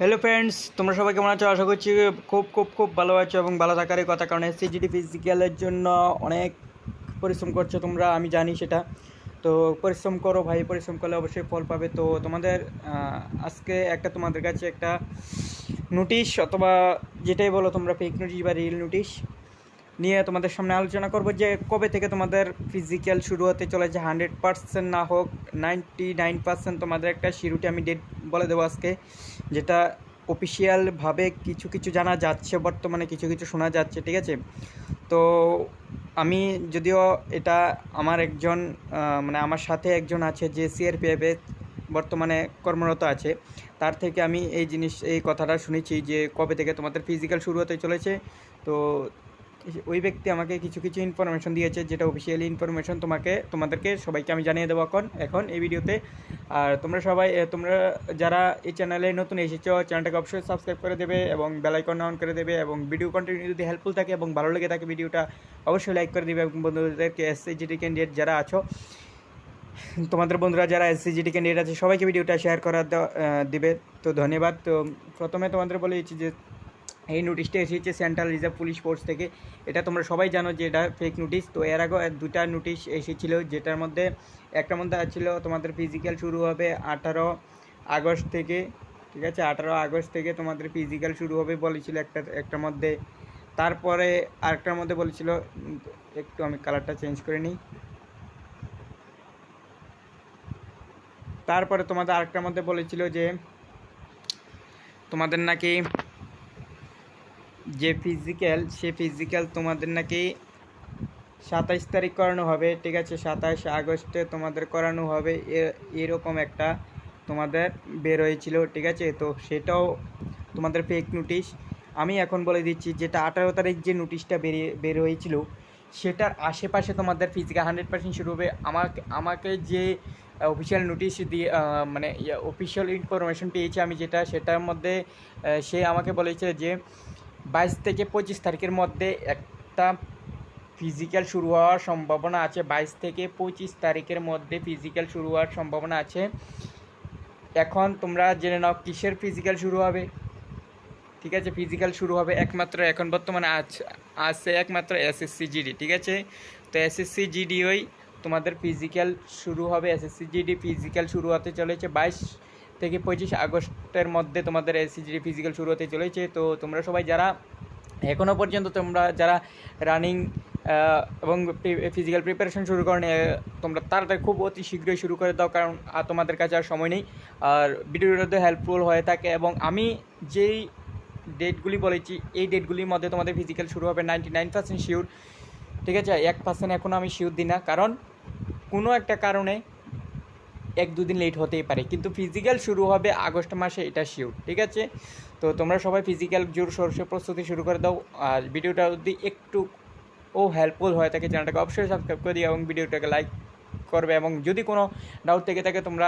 Hello friends, তোমরা সবাই কেমন আছো? আশা করছি খুব খুব খুব ভালো আছো এবং ভালো থাকারই কথা, কারণ এসসিজিডি ফিজিক্যালের জন্য অনেক পরিশ্রম করছো তোমরা, আমি জানি সেটা। তো পরিশ্রম করো ভাই, পরিশ্রম করলে অবশ্যই ফল পাবে। তো তোমাদের আজকে তোমাদের কাছে একটা নোটিশ অথবা যেটাই বলো তোমরা, ফেক নোটিশ বা রিয়েল নোটিশ নিয়ে তোমাদের সামনে আলোচনা করবো যে কবে থেকে তোমাদের ফিজিক্যাল শুরু হতে চলেছে। 100% না হোক, 99% তোমাদের একটা শিরুটি আমি ডেট বলে দেবো আজকে, যেটা অফিসিয়ালভাবে কিছু কিছু জানা যাচ্ছে, বর্তমানে কিছু কিছু শোনা যাচ্ছে, ঠিক আছে? তো আমি যদিও এটা আমার একজন মানে আমার সাথে একজন আছে যে সিআরপিএফে বর্তমানে কর্মরত আছে, তার থেকে আমি এই কথাটা শুনেছি যে কবে থেকে তোমাদের ফিজিক্যাল শুরু হতে চলেছে। তো ওই ব্যক্তি আমাকে কিছু কিছু ইনফরমেশন দিয়েছে, যেটা অফিসিয়ালি ইনফরমেশন তোমাদেরকে সবাইকে আমি জানিয়ে দেবো এখন এই ভিডিওতে। আর তোমরা যারা এই চ্যানেলে নতুন এসেছো, চ্যানেলটাকে অবশ্যই সাবস্ক্রাইব করে দেবে এবং বেল আইকন অন করে দেবে, এবং ভিডিও কন্টিনিউ যদি হেল্পফুল থাকে এবং ভালো লেগে থাকে ভিডিওটা অবশ্যই লাইক করে দেবে, এবং বন্ধুদেরকে এসসিজিডি ক্যান্ডিডেট যারা আছো, তোমাদের বন্ধুরা যারা এসসিজিডি ক্যান্ডিডেট আছে সবাইকে ভিডিওটা শেয়ার দিবে। তো ধন্যবাদ। তো প্রথমে তোমাদের বলেছি যে এই নোটিশটা এসেছে সেন্ট্রাল রিজার্ভ পুলিশ ফোর্স থেকে। এটা তোমরা সবাই জানো যে এটা ফেক নোটিশ। তো এর আগে দুটা নোটিশ এসেছিলো, যেটার মধ্যে একটার মধ্যে ছিল তোমাদের ফিজিক্যাল শুরু হবে 18 আগস্ট থেকে, ঠিক আছে? 18 আগস্ট থেকে তোমাদের ফিজিক্যাল শুরু হবে বলেছিল একটার মধ্যে। তারপরে আরেকটার মধ্যে বলেছিল, একটু আমি কালারটা চেঞ্জ করে নিই। তারপরে তোমাদের আরেকটার মধ্যে বলেছিল যে তোমাদের নাকি যে ফিজিক্যাল তোমাদের নাকি 27 তারিখ করানো হবে, ঠিক আছে? 27 আগস্টে তোমাদের করানো হবে, এরকম একটা তোমাদের বের হয়েছিল, ঠিক আছে? তো সেটাও তোমাদের ফেক নোটিশ। আমি এখন বলে দিচ্ছি, যেটা 18 তারিখ যে নোটিশটা বের হয়েছিল, সেটার আশেপাশে তোমাদের ফিজিক্যাল 100% শুরু হবে। আমাকে যে অফিসিয়াল নোটিশ দিয়ে মানে অফিসিয়াল ইনফরমেশন পেয়েছি আমি, সেটার মধ্যে সে আমাকে বলেছে যে 22 থেকে 25 তারিখের মধ্যে একটা ফিজিক্যাল শুরু হওয়ার সম্ভাবনা আছে। 22 থেকে 25 তারিখের মধ্যে ফিজিক্যাল শুরু হওয়ার সম্ভাবনা আছে। এখন তোমরা জেনে নাও কিসের ফিজিক্যাল শুরু হবে, ঠিক আছে? ফিজিক্যাল শুরু হবে একমাত্র এখন বর্তমানে আছে একমাত্র এসএসসি জিডি, ঠিক আছে? তো এসএসসি জিডি তোমাদের ফিজিক্যাল শুরু হবে। এসএসসি জিডি ফিজিক্যাল শুরু হতে চলেছে 22 থেকে 25 আগস্টের মধ্যে তোমাদের এসএসসি জিডি ফিজিক্যাল শুরু হতে চলেছে। তো তোমরা সবাই যারা এখনও পর্যন্ত তোমরা যারা রানিং এবং ফিজিক্যাল প্রিপারেশন শুরু করেন, তোমরা তাড়াতাড়ি খুব অতি শীঘ্রই শুরু করে দাও, কারণ তোমাদের কাছে আর সময় নেই। আর ভিডিওটাতে হেল্পফুল হয়ে থাকে, এবং আমি যেই ডেটগুলি বলেছি এই ডেটগুলির মধ্যে তোমাদের ফিজিক্যাল শুরু হবে 99% শিওর, ঠিক আছে? 1% এখনও আমি শিওর দিই না, কারণ কোনো একটা কারণে 1-2 দিন লেট হতেই পারে, কিন্তু ফিজিক্যাল শুরু হবে আগস্ট মাসে, এটা শিওর, ঠিক আছে? তো তোমরা সবাই ফিজিক্যাল জোর সরষে প্রস্তুতি শুরু করে দাও। আর ভিডিওটা যদি একটু হেল্পফুল হয়ে থাকে, চ্যানেলটাকে অবশ্যই সাবস্ক্রাইব করে দিও এবং ভিডিওটাকে লাইক করবে, এবং যদি কোনো ডাউট থেকে থাকে তোমরা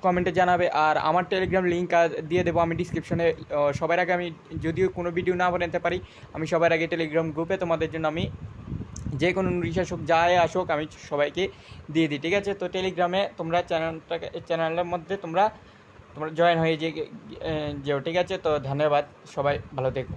কমেন্টে জানাবে। আর আমার টেলিগ্রাম লিঙ্ক দিয়ে দেবো আমি ডিসক্রিপশনে। সবার আগে আমি যদিও কোনো ভিডিও না বানাতে পারি, আমি সবার আগে টেলিগ্রাম গ্রুপে তোমাদের জন্য আমি যে কোনো নোটিশ আসুক যাই আসুক আমি সবাইকে দিয়ে দিই, ঠিক আছে? তো টেলিগ্রামে তোমরা চ্যানেলের মধ্যে তোমরা জয়েন হয়ে যেও, ঠিক আছে? তো ধন্যবাদ, সবাই ভালো থেকো।